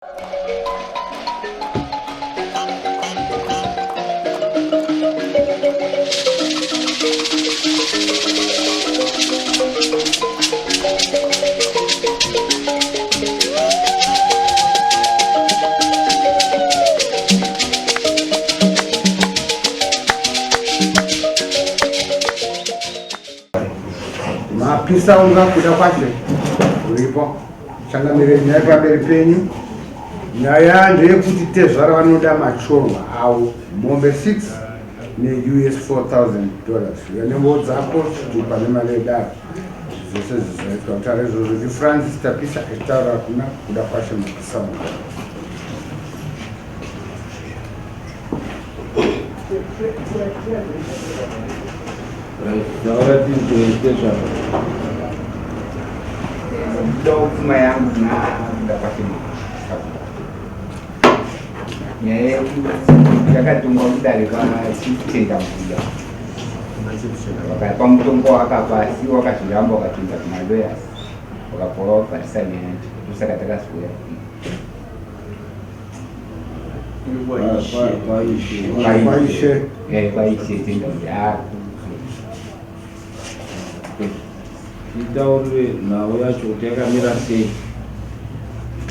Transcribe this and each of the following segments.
Mapisa unga kuda kwache uripo changamire nyaya pamberi penyu. Nyaya ndeyekuti tezvara vanoda machorwa awo mombe 6 ne$4,000 yanembo dzako chitupa nemari yedaro zvose zvizoitwa kutaura izvozvo ndifrancis tapisa achitaura kuna kuda kwache mapisa unga. Pfuma yangu na nyaya yakatungwa kudare kwachitenda mukuda vakapa mutombo wakapasi wakazviramba wakatoenda kumalawyers wakapora wabharisa nyaya ndosaka takazouya kwaishe tenda itaurire nhau yacho kuti yakamira sei.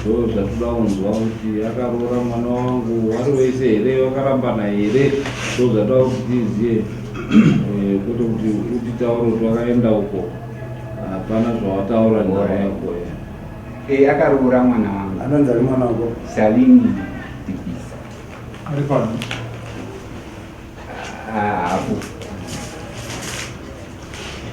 Ndo zvatoda kunzwa kuti yakarora mwana wangu wari wese here wakarambana here. Ndo zvatoda kuti tizive kuti utitaure kuti wakaenda uko hapana zvawataura nhau yako. Akarora mwana wangu. Anonzi ari mwana wako? Sly Media TV. Ari pano? Hapo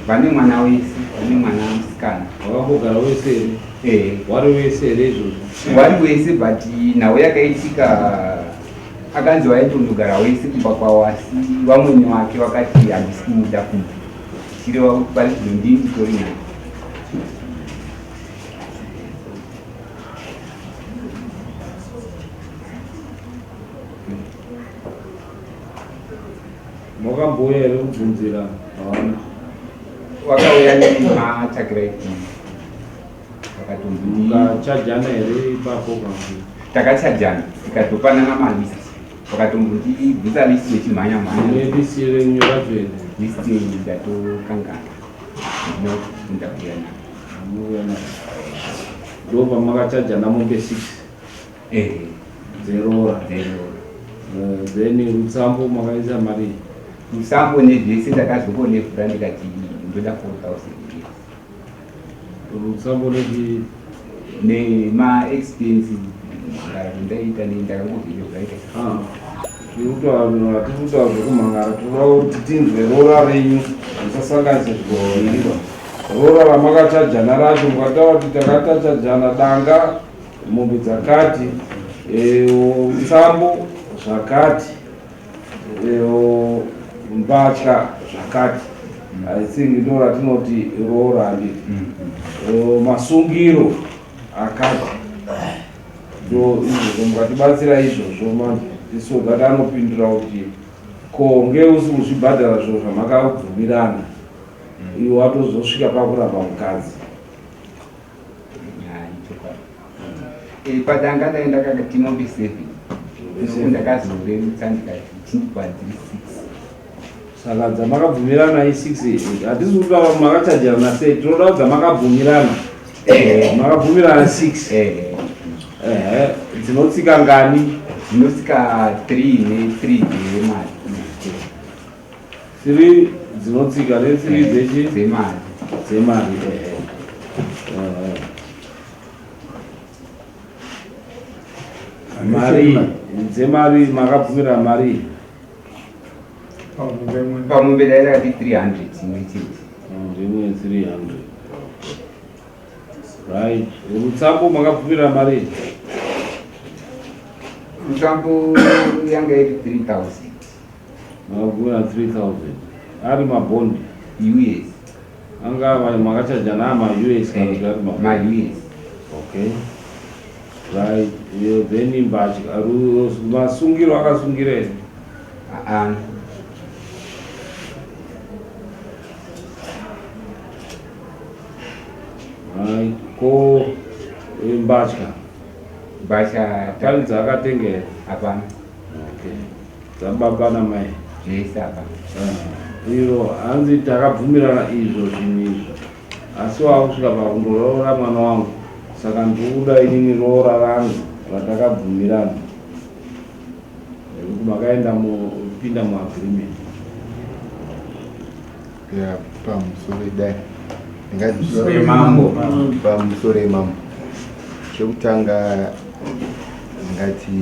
vane mwana wese, vane mwana musikana. Wakambogara wese here? Wari wese here izvozvo? Wari wese, but nhau yakaitika akanzi waitondogara wese kubva kwawasi. Vamweni wake vakati handisi kumuda kumba chireva kuti pari kuzondini titori naye. Makambouya here kubvunzira? Hawana. Wakauya nematakiraiti wakachajana here ipapo? Takachajana tikatopanana malisti, wakatombundibvisa listi yechimhanya mhanya. Listi renyu racho here? Listi yenyu ndatokangana ndakuyana ndo pamakachajana mombe 6 dzerora. Then rutsambo makaisa mari? Rutsambo nezvese ndakazongonevhura ndikati ndoda 4,000. Rutsambo nemaexpenses ndaita ndakangovhirivhaita tirikutaura zvekumhangara. Toda kuti tinzwe rora renyu, musasanganisa zviviri. Rora ramakachajana racho mukataura kuti takatachajana danga mombe dzakati, utsambo zvakati, mbatya zvakati. I think ndo ratinoti rora handiti. Masungiro akati. Ndo izvozvo mukatibatsira izvozvo manje tisoga tanopindura kuti ko ngeusi muzvibhadhara zvo zvamakabvumirana iwe watozosvika pakuramba mukadzi. Padanga ndaenda kakati mombe 7 ndakazorerutsa ndikati chindikwanziri 6. Saka dzamakabvumirana i6 hatisi kutaura makachajana sei, tinoda kuti dzamakabvumirana makabvumirana 6 dzinotsika ngani? Dzinotsika 3 ne3 dzemari. 3 dzinotsika ne3 dzemari. Mari dzemari makabvumira mari? Pamombe daira kati 300 imwe chete. Ndimwe 300. Right. Rutsambo makabvumira mari? Rutsambo yanga iri 3,000. Makabvumira 3,000. Ari mabondi? US. Anga makachajana ma-US kana kuti ari ma-US. Okay. Right. Then mbatya masungiro akasungira here? Right. Ko mbatya Basha kali dzakatengera hapana. okay dzababa namai Zvese hapana. iro hanzi takabvumirana izvo zvinhu izvo asi wakusvika pakundoroora mwana wangu saka ndikuda inini roora rangu ratakabvumirana nekuti makaenda mupinda muagreement ya pamusoro dai pamusoro emambo chekutanga ngati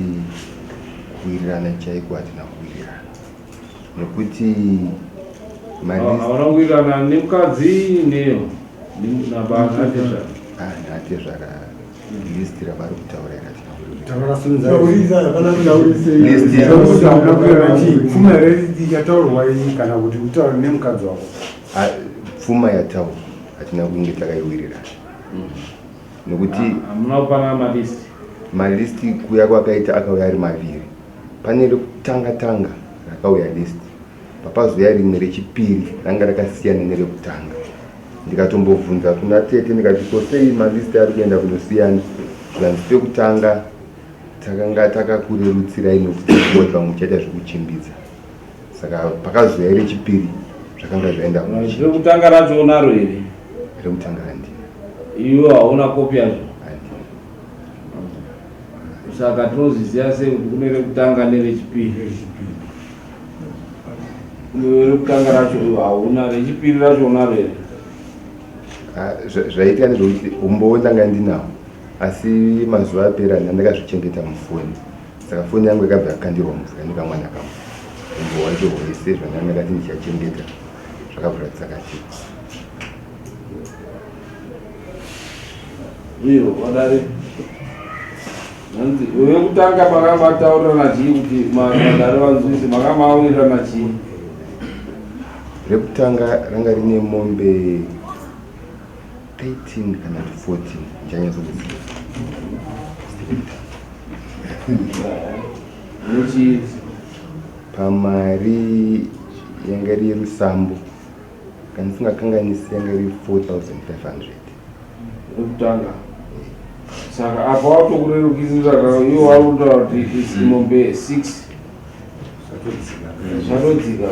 kuwirirana chaiko hatina kuwirirana nekuti hauna kuwirirana nemukadzi neyo natezvaka listi ravari kutaura Pfuma yataurwa kana kuti utaure nemukadzi wako? Pfuma yataurwa hatina kunge takaiwirirana nekuti hamuna kupana malisti. Malisti kuya kwakaita akauya ari maviri. Pane rekutanga rakauya listi, papazuya rimwe rechipiri ranga rakasiyana nerekutanga. Ndikatombobvunza kuna tete ndikati kosei malisti ari kuenda kunosiyana. Zvanzi pekutanga takanga takakurerutsirai nekuti kuweka muchaita zvekuchimbidza. Saka pakazuya rechipiri zvakanga zvaenda kuchimbidza. Rekutanga racho unaro here? Rekutanga handina. Iwo hauna kopi yazvo? Saka tinozviziva sei kuti kune rekutanga nerechipiri? Rekutanga racho hauna, rechipiri racho unaro here? Zvaitika ndezvokuti umbowo ndanga ndinawo, asi mazuva apera ndakazvichengeta mufoni. Saka foni yangu yakabva yakandirwa mvura nekamwana kangu. Umbo wacho hwese zvandanga ndakati ndichachengeta zvakabva zvakati. Iyo wadare nanzi wewe kutanga makabataurana chii kuti madare vanzwise makamawirana chii? Rekutanga ranga rine mombe 13 kana 14 njanyatsokuziva. Muchi pamari yanga iri yerusambo kanisingakanganisi yanga iri 4,500 rekutanga. Saka apa watokurerukisira iwo warutaura kuti mombe 6 zvatodzika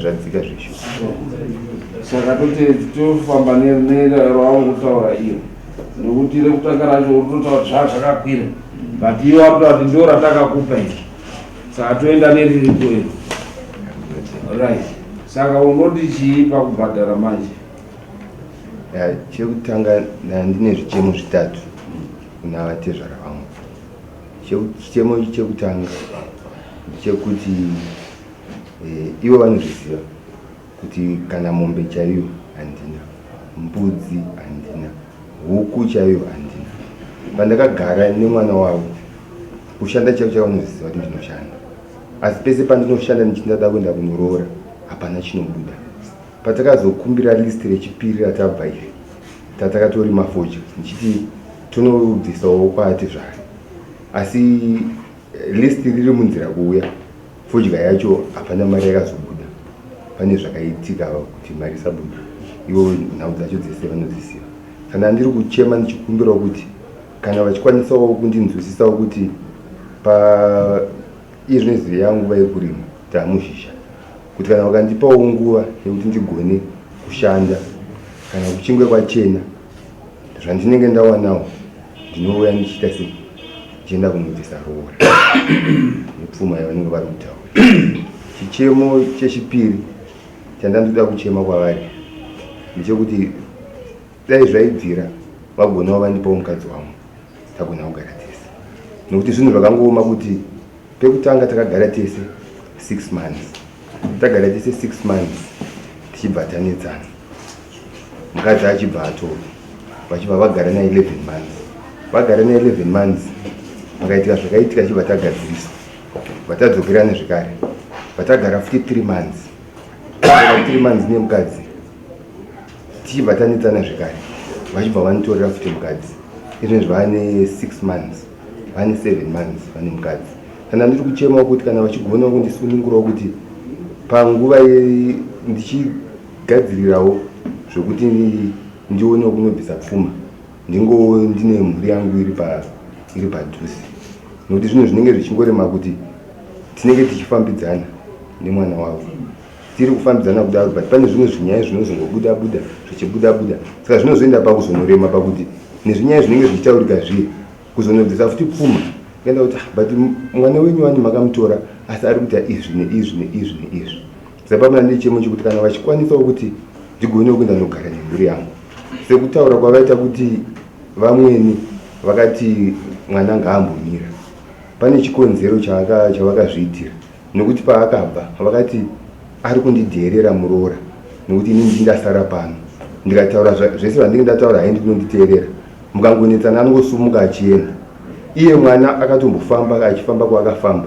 zvadzika zvisho. Saka tofamba neravari kutaura iyo nekuti rekutanga racho utotaura zvazvakakwira but iwo watotaura kuti ndo ratakakupa iri saka toenda neriripo iri right. Saka unoti chii pakubhadhara manje? Chekutanga ndine zvichemo zvitatu kuna vatezvara vangu. Chichemo chekutanga chekuti ivo vanozviziva kuti kana mombe chaiyo handina, mbudzi handina, huku chaiyo handina. Pandakagara nemwana wavo kushanda chaiyo vanozviziva kuti ndinoshanda, asi pese pandinoshanda ndichindada kuenda kunoroora hapana chinobuda. Patakazokumbira listi rechipiri ratabva iri tatakatori mafoja ndichiti tonobvisawo kwaatezvara, asi listi riri munzira kuuya fodya yacho hapana mari yakazobuda. Pane zvakaitika kuti mari isabuda, ivo nhau dzacho dzese vanodziziva. Kana ndiri kuchema ndichikumbirawo kuti kana vachikwanisawo kundinzwisisawo kuti paizvonezi yangu vaikurima tamuzhisha kuti kana vakandipawo nguva yekuti ndigone kushanda kana kuchingwe kwachena zvandinenge ndawanawo ndinouya ndichiita sei ndichienda kunobvisa roora nepfuma yavanenge vari kutaura. Chichemo chechipiri chandandoda kuchema kwavari ndechekuti dai zvaibvira vagonawo vandipawo mukadzi wangu tagona kugara tese, nokuti zvinhu zvakangooma kuti pekutanga takagara tese 6 months, tagara tese 6 months tichibva tanetsana. Mukadzi achibva atorwa vachibva vagara na11 months. Vagara na11 months pakaitika zvakaitika chibva tagadziriswa vatadzokerana zvekare vatagara futi 3 months. 3 months nemukadzi tichibva tanetsana zvekare vachibva vanitorera futi mukadzi. Izvozvi vane 6 months, vane 7 months vane mukadzi. Kana ndiri kuchemawo kuti kana vachigona kundisunungurawo kuti panguva ndichigadzirirawo zvokuti ndionewo kunobvisa Pfuma ndine mhuri yangu iri padhuze, nokuti zvinhu zvinenge zvichingorema kuti tinenge tichifambidzana nemwana wavo, tiri kufambidzana kudaro, but pane zvimwe zvinyaya zvinozongobuda zvichibuda, saka zvinozoenda pakuzonorema pakuti nezvinyaya zvinenge zvichitaurika zviye kuzonobvisa futi Pfuma kuenda kuti but mwana wenyu wani makamutora asi ari kuita izvi neizvi. Saka pamwe ndechemo chekuti kana vachikwanisawo kuti ndigone kuenda nogara nemhuri yangu, sekutaura kwavaita kuti vamweni vakati mwana ngaambomira, pane chikonzero chavakazviitira, nokuti paakabva vakati ari kundidherera muroora, nokuti inini ndasara pano ndikataura zvese zvandinge ndataura haindi kunonditeerera, mukangonetsana anongosumuka achienda. Iye mwana akatombofamba achifamba kwaakafamba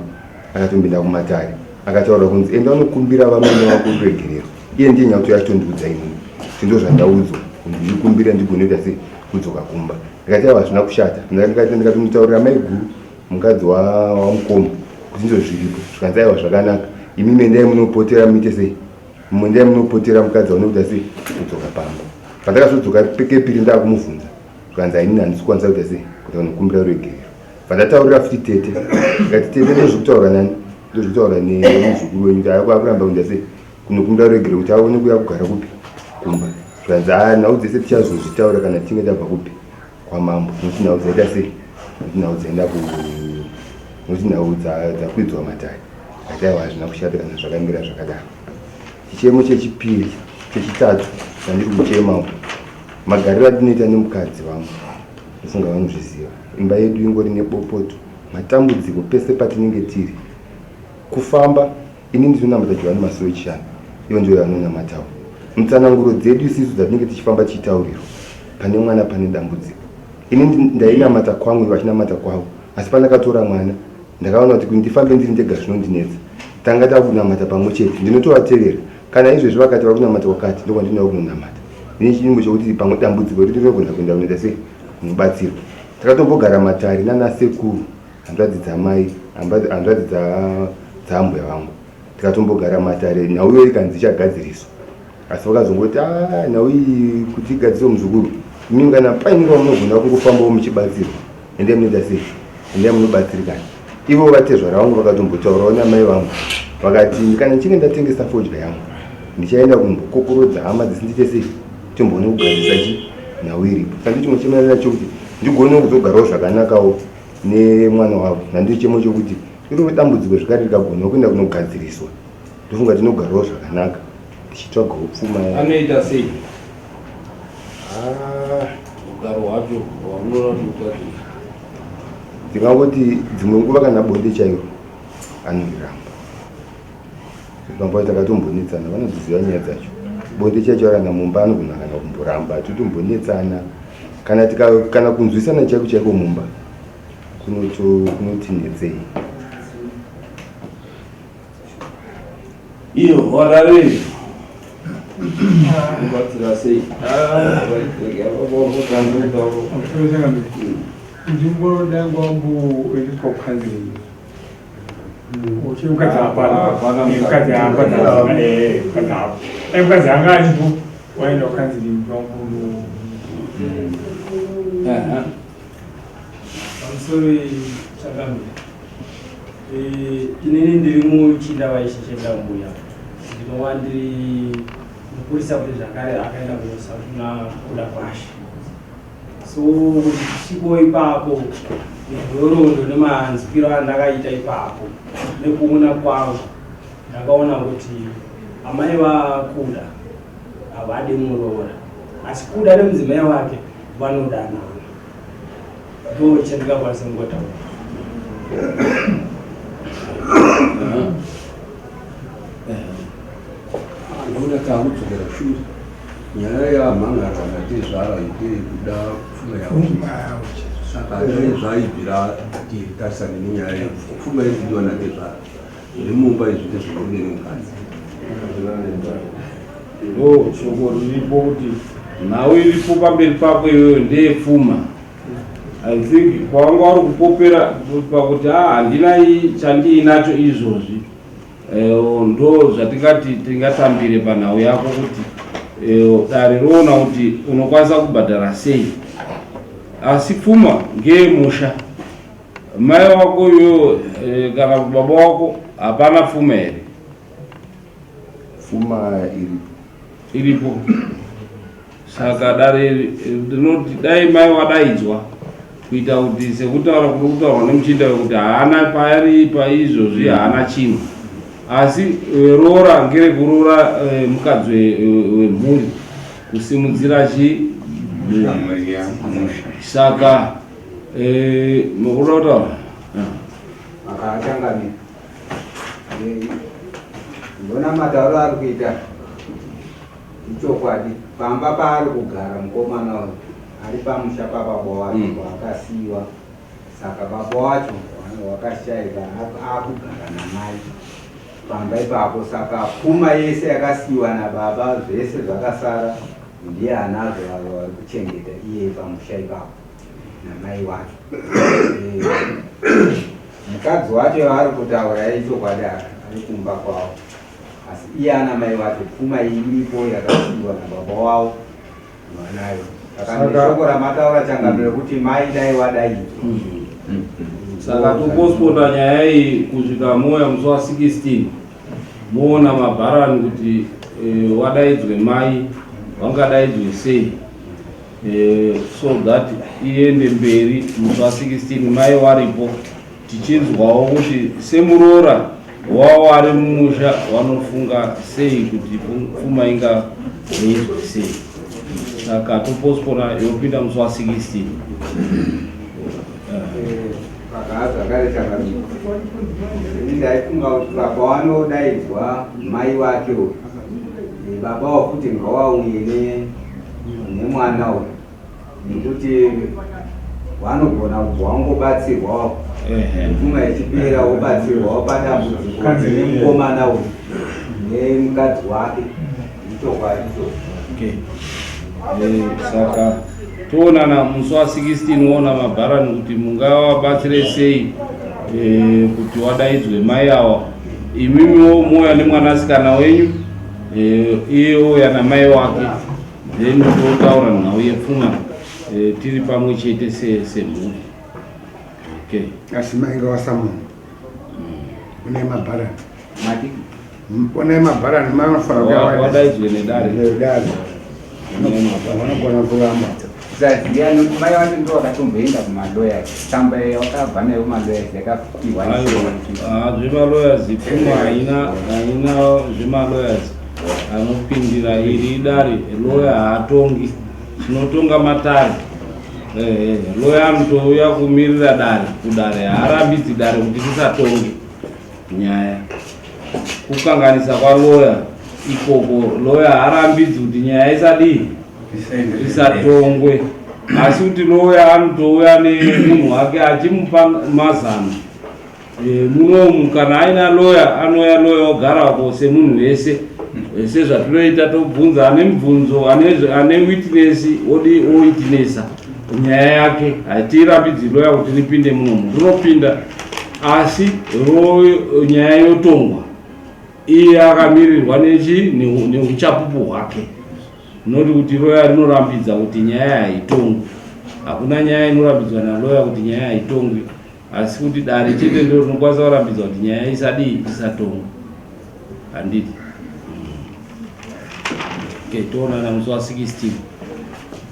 akatomboenda kumatare akataura kunzi enda unokumbira vamweni vako kuregerero. Iye ndiye nyauto yachitondiudza inini zvindo zvandaudzwa ndikumbira ndigone sei kudzoka kumba. Ndikati ava zvina kushata, ndikatomutaurira mai guru mukadzi wamukoma kuti ndizvo zviripo, zvikanzi aiwa zvakanaka, imi mendai munopotera muite sei, mendai munopotera mukadzi wanokuita sei kudzoka pamba. Pandakazodzoka pekepiri ndakumubvunza zvikanzi inini handisi kukwanisa kuita sei kuti vanokumbira ruregerero. Pandataurira futi tete, ndikati tete ndozvokutaura nani, ndozvokutaura nemuzukuru wenyu kuti akuramba kuita sei kunokumbira ruregerero kuti aone kuuya kugara kupi kumba. Zvikanzi nhau dzese tichazozvitaura kana tichinge tabva kupi kwamambo, nokuti nhau dzaita sei, nokuti nhau dzaenda nokuti nhau dzakwidzwa matare. Ndikati aiwa hazvina kushata kana zvakamira zvakadaro. Chichemo chechipiri chechitatu chandiri kuchemawo magariro atinoita nemukadzi wangu usinga vanozviziva. Imba yedu ingori nebopoto, matambudziko pese patinenge tiri, kufamba ini ndinonamata Johani Masiwe Chishanu, ivo ndivo vanonamatawo. Mutsananguro dzedu isisu dzatinenge tichifamba tichitaurirwa, pane mwana pane dambudziko, ini ndainamata kwangu vachinamata kwavo, asi pandakatora mwana ndakaona kuti ndifambe ndiri ndega zvinondinetsa. Tanga takunamata pamwe chete, ndinotovatevera. Kana izvezvi vakati vari kunamata kwakati ndokwandinoda kunonamata. Ndine chinhu chokuti pamwe dambudziko riri rinogona kuenda kunoita sei kunobatsirwa. Takatombogara matare nana sekuru, hanzvadzi dzamai, hanzvadzi dzambuya vangu. Tikatombogara matare, nhau iyo ikanzi ichagadziriswa. Asi vakazongoti nhau iyi kuti igadziriswe muzukuru, imi kana painge munogona kungofambawo muchibatsirwa, endai munoita sei, endai munobatsirikana. Ivo vatezvara vangu vakatombotaurawo namai vangu vakati kana nchinge ndatengesa fodya yangu ndichaenda kumbokokorodza hama dzisindiite sei timbone kugadzisa nhau iripo. Saka ndichimwe chemerera chokuti ndigone kuzogarawo zvakanakawo nemwana wavo. Nandicho chemo chokuti iro dambudziko zvikati rikagona kuenda kunogadziriswa, ndofunga tinogarawo zvakanaka tichitsvagawo Pfuma. Anoita sei ugaro hwacho hwamunoona kuti ndingangoti dzimwe nguva kana bonde chairo anondiramba. Pamba takatombonetsana, vanodziziva nyaya dzacho. Bonde chacho kana mumba anogona kana kumboramba totombonetsana, kana kunzwisana chaiko chaiko mumba kunotinetsei. iyo wararei kubatsira sei nzvimbo ndangwangu endikokhanzini mukadzi anga aripo waenda kukhanzini kwangu pamusoro chakamira inini ndiri muchinda vaisheshenda mbuya ndinova ndiri mupurisa kuti zvakare akaenda kunosafuna kuda kwashe. So kusviko ipapo nedhoroondo nemanzwiro andakaita ipapo nekuona kwangu ndakaona kuti amai vakuda havadi muroora, asi kuda nemudzimai wake vanodanana. Ndo chandingakwanisa kungotaura. Ndoda takudzokera shure nyaya yamhangarana tezvara ipiri kuda Pfuma yawo. Saka zvaibvira tarisana nenyaya Pfuma iridiwa natezvara nemumba izvi ndezvinorume nemukadzi. shoko riripo kuti nhau iripo pamberi pako iyoyo ndeye Pfuma. I think kwanga wari kupopera pakuti handina chandiinacho izvozvi, ndo zvatingati tingatambire panhau yako kuti dare roona kuti unokwanisa kubhadhara sei asi Pfuma ngemusha mai wako yo kana baba wako hapana Pfuma here? Pfuma iripo. Saka dare ndinoti dai mai wadaidzwa kuita kuti sekutaura kutaurwa nemuchinda wekuti haana pari paizvozvi haana chinhu, asi rora ngerekurora mukadzi wemhuri kusimudzira saka mukuda kutaura akachangamira ndona matauro ari kuita ichokwadi. Pamba paari kugara mukomana uyu ari pamusha pababa wacho wakasiyiwa, saka baba wacho wakashayika akugara namai pamba ipapo. Saka Pfuma yese yakasiyiwa nababa, zvese zvakasara ndiye anazvo avo vari kuchengeta iye pamusha ipapo namai wacho. Mukadzi wacho ari kutaura ichokwadi ari kumba kwavo, asi iye ana mai wacho Pfuma iripo yakasiyiwa nababa wavo mwanayo. Saka ndishoko ramataura changamiro kuti mai dai wadai. Saka toposponda nyaya iyi kusvika moya musi wa16 moona mabharani kuti wadaidzwe mai wangadaidzwe sei, so that iende mberi musi wa16 mai waripo, tichinzwawo kuti semurora wao ari mumusha wanofunga sei kuti Pfuma ingaidzwe sei. Saka topospona yopinda musi wa16. Zvakare changamiro ndaifunga kuti baba wanodaidzwa mai wake uyu, baba wakuti ngawauye nemwana uyu, nekuti vanogona kubva wangobatsirwawo Pfuma ichipera wobatsirwawo padambudziko nemukomana uyu nemukadzi wake. Ichokwadicho. Saka toonana musi wa16 woona mabharani kuti mungavabatsire sei kuti wadaidzwe mai awa. Imimiwo moya nemwanasikana wenyu, iye oya namai wake, then totaura nhau yePfuma tiri pamwe chete semhuri. Asi mainga wasamunhu une mabharani une mabharani manofanira wadaidzwe nedare vanogona kuramba zaziya nokuti mai vacho ndo vakatomboenda kumalawyers. Tsamba wakabva nayo kumalawyers yakapiwa zvemalawyers. Pfuma haina zvemalawyers anopindira iri idare. Lawyer haatongi, chinotonga matare. Lawyer anotouya kumirira dare, kudare haarambidzi dare kuti risatonge nyaya. Kukanganisa kwalawyer ikoko, lawyer haarambidzi kuti nyaya isatongwe, asi kuti lawyer anotouya nemunhu wake achimupa mazano. Munomu kana aina lawyer anouya lawyer ogarako semunhu wese, sezvatinoita tobvunza ane mubvunzo ane witness owitnessa nyaya yake. Hatirambidzi lawyer kuti ripinde munomu, rinopinda asi nyaya yotongwa iye akamirirwa neuchapupu hwake. Noti kuti lawyer rinorambidza kuti nyaya haitongwi. Hakuna nyaya inorambidzwa nalawyer kuti nyaya haitongwi, asi kuti dare chete ndiro rinokwanisa kurambidza kuti nyaya isatongwe. Handiti. Toonana musi wa16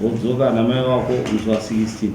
wodzoka namai wako musi wa16.